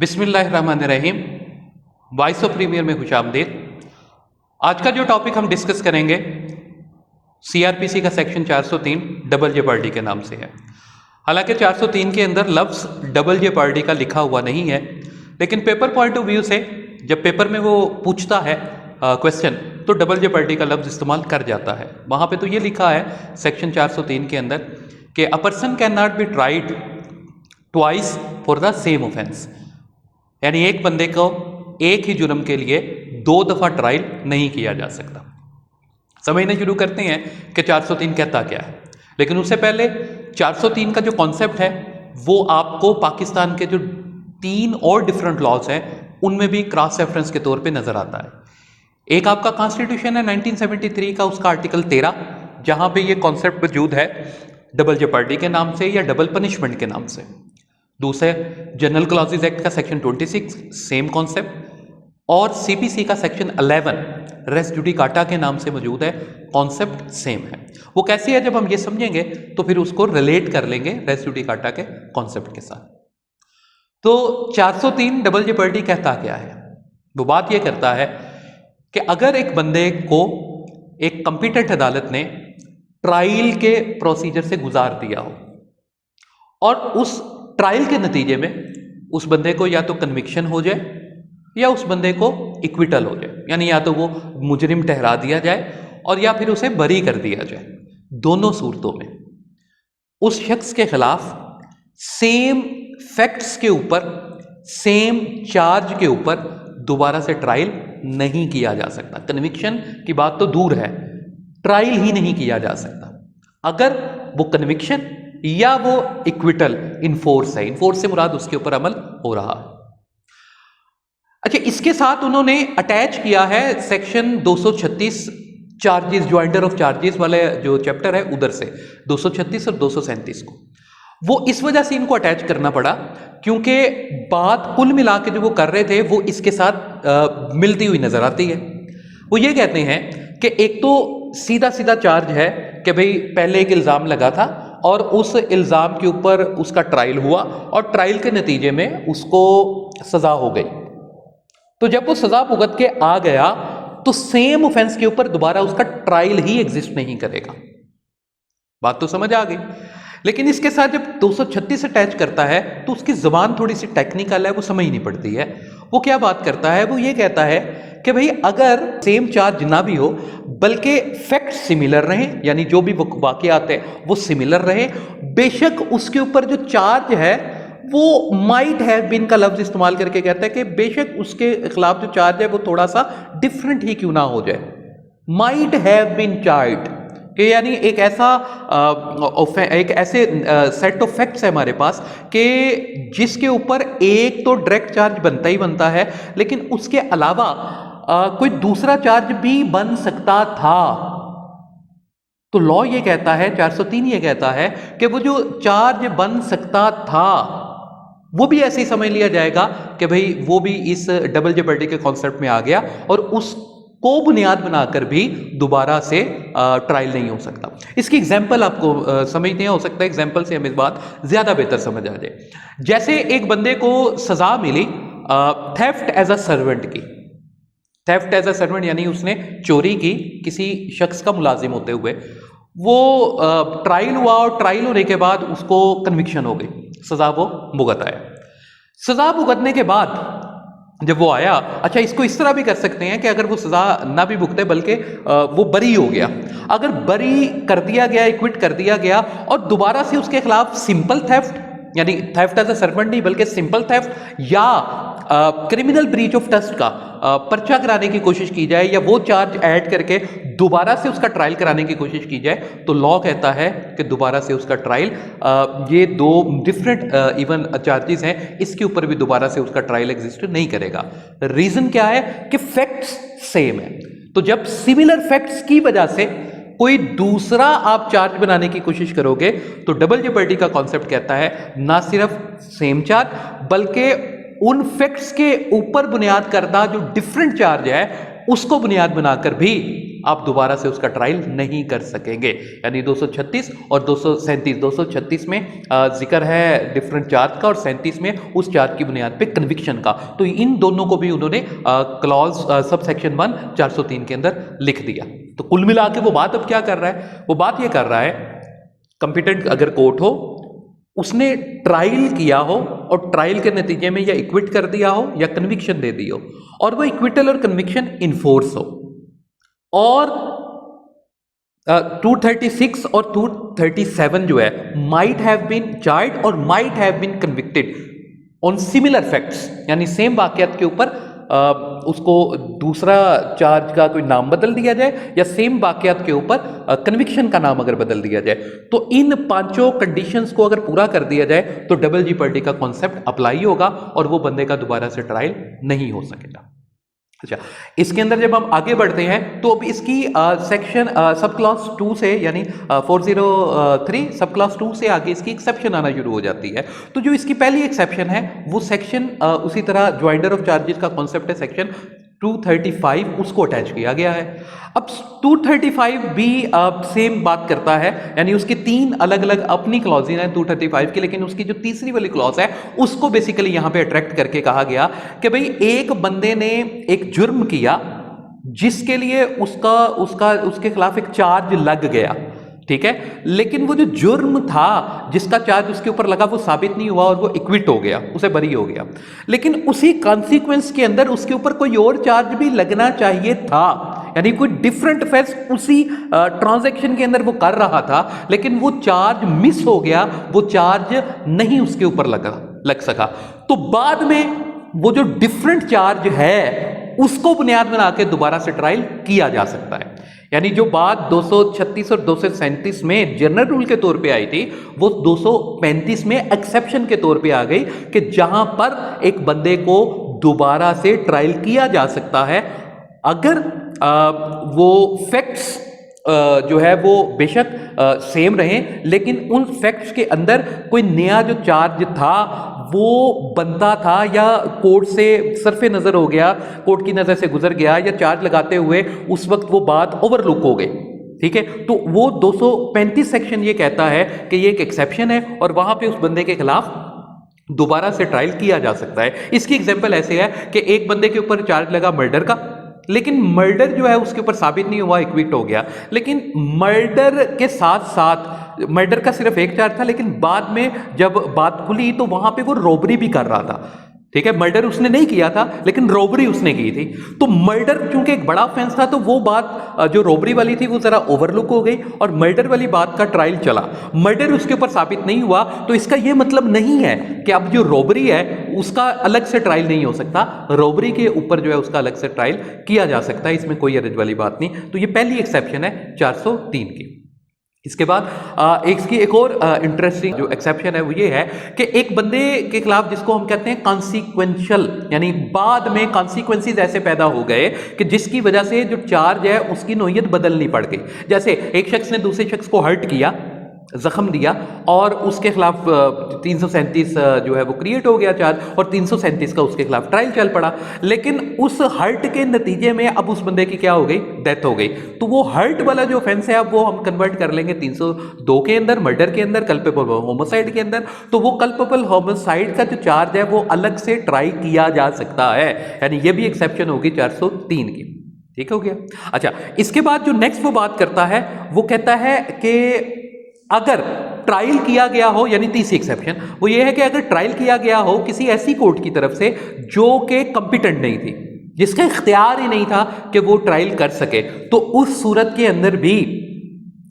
बिस्मिल्लाहिर्रहमानिर्रहीम। Voice of premiere में खुशामदीद। आज का जो टॉपिक हम डिस्कस करेंगे सीआरपीसी का सेक्शन 403 डबल जेपर्डी के नाम से है। हालांकि 403 के अंदर लफ्ज़ डबल जेपर्डी का लिखा हुआ नहीं है, लेकिन पेपर पॉइंट ऑफ व्यू से जब पेपर में वो पूछता है क्वेश्चन तो डबल जेपर्डी का लफ्ज़ इस्तेमाल कर जाता है। वहाँ पे तो ये लिखा है सेक्शन 403 के अंदर कि a person can not be tried twice for the same offence, यानी एक बंदे को एक ही जुर्म के लिए दो दफ़ा ट्रायल नहीं किया जा सकता। समझना शुरू करते हैं कि 403 कहता क्या है, लेकिन उससे पहले 403 का जो कॉन्सेप्ट है वो आपको पाकिस्तान के जो 3 और डिफरेंट लॉज हैं उनमें भी क्रॉस रेफरेंस के तौर पे नज़र आता है। एक आपका कॉन्स्टिट्यूशन है 1973 का, उसका आर्टिकल 13, जहाँ पे ये कॉन्सेप्ट मौजूद है डबल जेपर्डी के नाम से या डबल पनिशमेंट के नाम से। दूसरे जनरल क्लॉजेज एक्ट का सेक्शन 26, सेम कॉन्सेप्ट, और सीपीसी का सेक्शन 11 रेस जुडिकाटा के नाम से मौजूद है, कॉन्सेप्ट सेम है। वो कैसी है, जब हम ये समझेंगे तो फिर उसको रिलेट कर लेंगे रेस जुडिकाटा के कॉन्सेप्ट के साथ। तो 403 डबल जेपर्डी कहता क्या है? वो बात ये करता है कि अगर एक बंदे को एक कॉम्पिटेंट अदालत ने ट्रायल के प्रोसीजर से गुजार दिया हो और उस ट्रायल के नतीजे में उस बंदे को या तो कन्विक्शन हो जाए या उस बंदे को इक्विटल हो जाए, यानी या तो वो मुजरिम ठहरा दिया जाए और या फिर उसे बरी कर दिया जाए। दोनों सूरतों में उस शख्स के खिलाफ सेम फैक्ट्स के ऊपर, सेम चार्ज के ऊपर दोबारा से ट्रायल नहीं किया जा सकता। कन्विक्शन की बात तो दूर है, ट्रायल ही नहीं किया जा सकता अगर वो कन्विक्शन या वो इक्विटल इनफोर्स है। इनफोर्स से मुराद उसके ऊपर अमल हो रहा है। अच्छा, इसके साथ उन्होंने अटैच किया है सेक्शन 236 चार्जेस, ज्वाइंटर ऑफ चार्जेस वाले जो चैप्टर है उधर से 236 और 237 को। वो इस वजह से इनको अटैच करना पड़ा क्योंकि बात कुल मिला के जो वो कर रहे थे वो इसके साथ मिलती हुई नजर आती है। वो ये कहते हैं कि एक तो सीधा सीधा चार्ज है कि भाई पहले एक इल्ज़ाम लगा था और उस इल्ज़ाम के ऊपर उसका ट्रायल हुआ और ट्रायल के नतीजे में उसको सज़ा हो गई। तो जब वो सज़ा भुगत के आ गया तो सेम ऑफेंस के ऊपर दोबारा उसका ट्रायल ही एग्जिस्ट नहीं करेगा। बात तो समझ आ गई। लेकिन इसके साथ जब 236 अटैच करता है तो उसकी ज़बान थोड़ी सी टेक्निकल है, वो समझ नहीं पड़ती है। वो क्या बात करता है? वो ये कहता है कि भाई अगर सेम चार्ज ना भी हो बल्कि फैक्ट सिमिलर रहे, यानी जो भी वाक़यात है वो सिमिलर रहे, बेशक उसके ऊपर जो चार्ज है वो माइट हैव बीन का लफ्ज़ इस्तेमाल करके कहता है कि बेशक उसके खिलाफ जो चार्ज है वो थोड़ा सा डिफरेंट ही क्यों ना हो जाए। माइट हैव बीन चार्ज कि यानी एक ऐसे सेट ऑफ फैक्ट्स है हमारे पास कि जिसके ऊपर एक तो डायरेक्ट चार्ज बनता ही बनता है, लेकिन उसके अलावा कोई दूसरा चार्ज भी बन सकता था। तो लॉ ये कहता है, 403 ये कहता है कि वो जो चार्ज बन सकता था वो भी ऐसे ही समझ लिया जाएगा कि भाई वो भी इस डबल जेपर्डी के कॉन्सेप्ट में आ गया और उसको बुनियाद बनाकर भी दोबारा से ट्रायल नहीं हो सकता। इसकी एग्जांपल आपको समझ नहीं हो सकता, एग्जांपल से हमें बात ज्यादा बेहतर समझ आ जाए। जैसे एक बंदे को सजा मिली थेफ्ट एज अ सर्वेंट की। थेफ्ट एज अ सर्वेंट यानी उसने चोरी की किसी शख्स का मुलाजिम होते हुए। वो ट्रायल हुआ और ट्रायल होने के बाद उसको कन्विक्शन हो गई, सजा वो भुगत आया। सजा भुगतने के बाद जब वो आया, अच्छा इसको इस तरह भी कर सकते हैं कि अगर वो सजा ना भी भुगते बल्कि वो बरी हो गया, अगर बरी कर दिया गया, एक्विट कर दिया गया और दोबारा से उसके खिलाफ सिंपल थेफ्ट यानी थेफ्ट एज अ सर्वेंट नहीं बल्कि सिंपल थेफ्ट या क्रिमिनल ब्रीच ऑफ ट्रस्ट का पर्चा कराने की कोशिश की जाए या वो चार्ज ऐड करके दोबारा से उसका ट्रायल कराने की कोशिश की जाए, तो लॉ कहता है कि दोबारा से उसका ट्रायल, ये दो डिफरेंट इवन चार्जेस हैं, इसके ऊपर भी दोबारा से उसका ट्रायल एग्जिस्ट नहीं करेगा। रीजन क्या है कि फैक्ट्स सेम है। तो जब सिमिलर फैक्ट्स की वजह से कोई दूसरा आप चार्ज बनाने की कोशिश करोगे तो डबल जेपर्डी का कॉन्सेप्ट कहता है ना सिर्फ सेम चार्ज बल्कि उन फैक्ट्स के ऊपर बुनियाद करदा जो डिफरेंट चार्ज है उसको बुनियाद बनाकर भी आप दोबारा से उसका ट्रायल नहीं कर सकेंगे। यानी 236 और 237, 236 में जिक्र है डिफरेंट चार्ज का और 37 में उस चार्ज की बुनियाद पे कन्विक्शन का। तो इन दोनों को भी उन्होंने क्लॉज सब सेक्शन 1 403 के अंदर लिख दिया। तो कुल मिला के वो बात अब क्या कर रहा है, वो बात ये कर रहा है कंपिटेंट अगर कोर्ट हो, उसने ट्रायल किया हो और ट्रायल के नतीजे में या इक्विट कर दिया हो या कन्विक्शन दे दी हो, और वो इक्विटल और कन्विक्शन इन्फोर्स हो, और 236 और 237 जो है माइट हैव बीन चार्ज और might have been convicted on similar facts, यानी सेम वाकयात के ऊपर उसको दूसरा चार्ज का कोई नाम बदल दिया जाए या सेम वाकयात के ऊपर कन्विक्शन का नाम अगर बदल दिया जाए, तो इन पांचों कंडीशंस को अगर पूरा कर दिया जाए तो डबल जीपर्डी का कॉन्सेप्ट अप्लाई होगा और वो बंदे का दोबारा से ट्रायल नहीं हो सकेगा। अच्छा, इसके अंदर जब हम आगे बढ़ते हैं तो अब इसकी सेक्शन सब क्लॉज 2 से यानी 403 सब क्लॉज 2 से आगे इसकी एक्सेप्शन आना शुरू हो जाती है। तो जो इसकी पहली एक्सेप्शन है वो सेक्शन उसी तरह ज्वाइंडर ऑफ चार्जेस का कॉन्सेप्ट है सेक्शन 235, उसको अटैच किया गया है। अब 235 भी सेम बात करता है, यानी उसकी 3 अलग अलग अपनी क्लॉज हैं 235 की, लेकिन उसकी जो तीसरी वाली क्लॉज है उसको बेसिकली यहां पे अट्रैक्ट करके कहा गया कि भाई एक बंदे ने एक जुर्म किया जिसके लिए उसके खिलाफ एक चार्ज लग गया, ठीक है, लेकिन वो जो जुर्म था जिसका चार्ज उसके ऊपर लगा वो साबित नहीं हुआ और वो इक्विट हो गया, उसे बरी हो गया, लेकिन उसी कॉन्सिक्वेंस के अंदर उसके ऊपर कोई और चार्ज भी लगना चाहिए था, यानी कोई डिफरेंट फेस उसी ट्रांजैक्शन के अंदर वो कर रहा था, लेकिन वो चार्ज मिस हो गया, वो चार्ज नहीं उसके ऊपर लग सका। तो बाद में वो जो डिफरेंट चार्ज है उसको बुनियाद बना के दोबारा से ट्रायल किया जा सकता है। यानी जो बात 236 और 237 में जनरल रूल के तौर पे आई थी वो 235 में एक्सेप्शन के तौर पे आ गई कि जहां पर एक बंदे को दोबारा से ट्रायल किया जा सकता है अगर वो फैक्ट्स जो है वो बेशक सेम रहे, लेकिन उन फैक्ट्स के अंदर कोई नया जो चार्ज था वो बनता था या कोर्ट से सरफे नजर हो गया, कोर्ट की नजर से गुजर गया, या चार्ज लगाते हुए उस वक्त वो बात ओवरलुक हो गई, ठीक है। तो वो 235 सेक्शन ये कहता है कि ये एक एक्सेप्शन है और वहां पे उस बंदे के खिलाफ दोबारा से ट्रायल किया जा सकता है। इसकी एग्जांपल ऐसे है कि एक बंदे के ऊपर चार्ज लगा मर्डर का, लेकिन मर्डर जो है उसके ऊपर साबित नहीं हुआ, इक्विट हो गया, लेकिन मर्डर के साथ साथ मर्डर का सिर्फ एक चार्ज था, लेकिन बाद में जब बात खुली तो वहां पे वो रॉबरी भी कर रहा था, ठीक है, मर्डर उसने नहीं किया था लेकिन रॉबरी उसने की थी। तो मर्डर चूंकि एक बड़ा ऑफेंस था तो वो बात जो रॉबरी वाली थी वो जरा ओवरलुक हो गई और मर्डर वाली बात का ट्रायल चला, मर्डर उसके ऊपर साबित नहीं हुआ, तो इसका ये मतलब नहीं है कि अब जो रॉबरी है उसका अलग से ट्रायल नहीं हो सकता, रॉबरी के ऊपर जो है उसका अलग से ट्रायल किया जा सकता है, इसमें कोई हरज वाली बात नहीं। तो ये पहली एक्सेप्शन है 403 की। इसके बाद इसकी एक और इंटरेस्टिंग जो एक्सेप्शन है वो ये है कि एक बंदे के खिलाफ जिसको हम कहते हैं कॉन्सिक्वेंशियल, यानी बाद में कॉन्सिक्वेंसेस ऐसे पैदा हो गए कि जिसकी वजह से जो चार्ज है उसकी नोयत बदलनी पड़ गई। जैसे एक शख्स ने दूसरे शख्स को हर्ट किया, जख्म दिया और उसके खिलाफ 337 जो है वो क्रिएट हो गया चार्ज और 337 का उसके खिलाफ ट्रायल चल पड़ा, लेकिन उस हर्ट के नतीजे में अब उस बंदे की क्या हो गई, डेथ हो गई। तो वो हर्ट वाला जो ऑफेंस है अब वो हम कन्वर्ट कर लेंगे 302 के अंदर, मर्डर के अंदर, कल्पेबल होमोसाइड के अंदर। तो वो कल्पेबल होमोसाइड का जो चार्ज है वो अलग से ट्राई किया जा सकता है, यानी ये भी एक्सेप्शन होगी 403 की, ठीक हो गया। अच्छा, इसके बाद जो नेक्स्ट वो बात करता है वो कहता है कि अगर ट्रायल किया गया हो, यानी तीसरी एक्सेप्शन वो ये है कि अगर ट्रायल किया गया हो किसी ऐसी कोर्ट की तरफ से जो कि कॉम्पिटेंट नहीं थी, जिसका इख्तियार ही नहीं था कि वो ट्रायल कर सके, तो उस सूरत के अंदर भी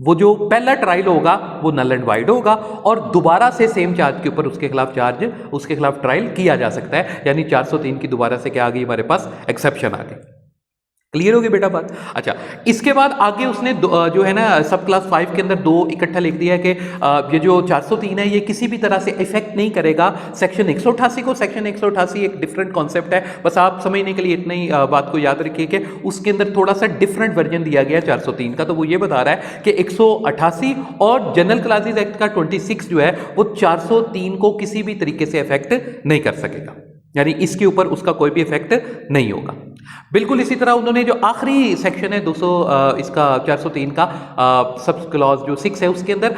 वो जो पहला ट्रायल होगा वो नल एंड वाइड होगा और दोबारा से सेम चार्ज के ऊपर उसके खिलाफ ट्रायल किया जा सकता है। यानी 403 की दोबारा से क्या आ गई हमारे पास, एक्सेप्शन आ गई। क्लियर होगी बेटा बात। अच्छा, इसके बाद आगे उसने जो है ना सब क्लास 5 के अंदर 2 इकट्ठा लिख दिया है कि ये जो 403 है ये किसी भी तरह से इफेक्ट नहीं करेगा सेक्शन 188 को। सेक्शन 188 एक डिफरेंट कॉन्सेप्ट है, बस आप समझने के लिए इतनी बात को याद रखिए कि उसके अंदर थोड़ा सा डिफरेंट वर्जन दिया गया है 403 का। तो वो ये बता रहा है कि 188 और जनरल क्लासेस एक्ट का 26 जो है वो 403 को किसी भी तरीके से इफेक्ट नहीं कर सकेगा, यानी इसके ऊपर उसका कोई भी इफेक्ट नहीं होगा। बिल्कुल इसी तरह उन्होंने जो आखिरी सेक्शन है 200 इसका 403 का सब क्लॉज जो 6 है उसके अंदर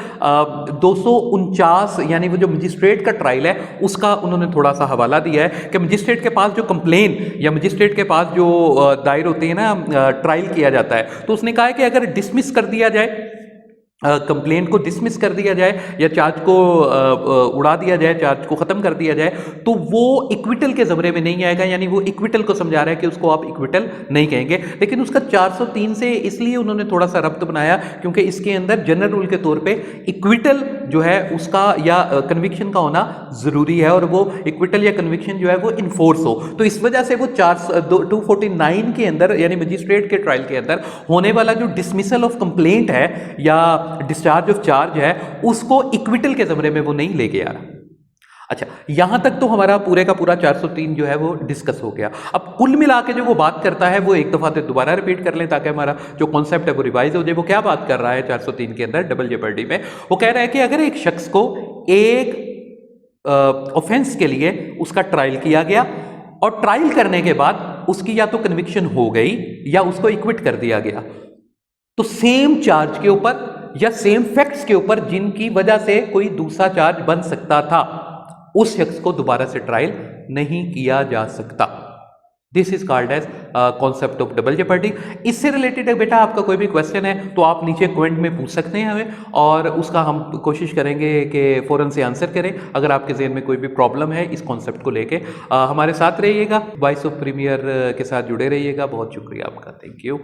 249 यानी वो जो मजिस्ट्रेट का ट्रायल है उसका उन्होंने थोड़ा सा हवाला दिया है कि मजिस्ट्रेट के पास जो कंप्लेन या मजिस्ट्रेट के पास जो दायर होते हैं ना ट्रायल किया जाता है, तो उसने कहा है कि अगर डिसमिस कर दिया जाए, कंप्लेंट को डिसमिस कर दिया जाए या चार्ज को उड़ा दिया जाए, चार्ज को ख़त्म कर दिया जाए, तो वो इक्विटल के ज़मरे में नहीं आएगा, यानी वो इक्विटल को समझा रहा है कि उसको आप इक्विटल नहीं कहेंगे। लेकिन उसका 403 से इसलिए उन्होंने थोड़ा सा रब्त बनाया क्योंकि इसके अंदर जनरल रूल के तौर पे इक्विटल जो है उसका या कन्विक्शन का होना ज़रूरी है और वो इक्विटल या कन्विक्शन जो है वो इन्फोर्स हो। तो इस वजह से वो 249 के अंदर यानी मजिस्ट्रेट के ट्रायल के अंदर होने वाला जो डिसमिसल ऑफ कंप्लेंट है या डिस्चार्ज ऑफ चार्ज है उसको इक्विटल के ज़मरे में वो नहीं लेके आ रहा। अच्छा, यहां तक तो हमारा पूरे का पूरा 403 जो है वो डिस्कस हो गया। अब कुल मिला के जो वो बात करता है वो एक दफ़ा तो दोबारा रिपीट कर लें ताकि हमारा जो कॉन्सेप्ट है वो रिवाइज हो जाए। वो क्या बात कर रहा है 403 के अंदर डबल जेपर्डी में? वो कह रहा है कि अगर एक शख्स को एक ऑफेंस के लिए उसका ट्रायल किया गया और ट्रायल करने के बाद उसकी या तो कन्विक्शन हो गई या उसको इक्विट कर दिया गया, तो सेम चार्ज के ऊपर या सेम फैक्ट्स के ऊपर जिनकी वजह से कोई दूसरा चार्ज बन सकता था, उस शख्स को दोबारा से ट्रायल नहीं किया जा सकता। This is called as concept of double jeopardy. इससे रिलेटेड बेटा आपका कोई भी क्वेश्चन है तो आप नीचे कमेंट में पूछ सकते हैं हमें और उसका हम कोशिश करेंगे कि फ़ौरन से आंसर करें। अगर आपके ज़हन में कोई भी प्रॉब्लम है इस कॉन्सेप्ट को लेके हमारे साथ रहिएगा, वॉइस ऑफ प्रीमियर के साथ जुड़े रहिएगा। बहुत शुक्रिया आपका, थैंक यू।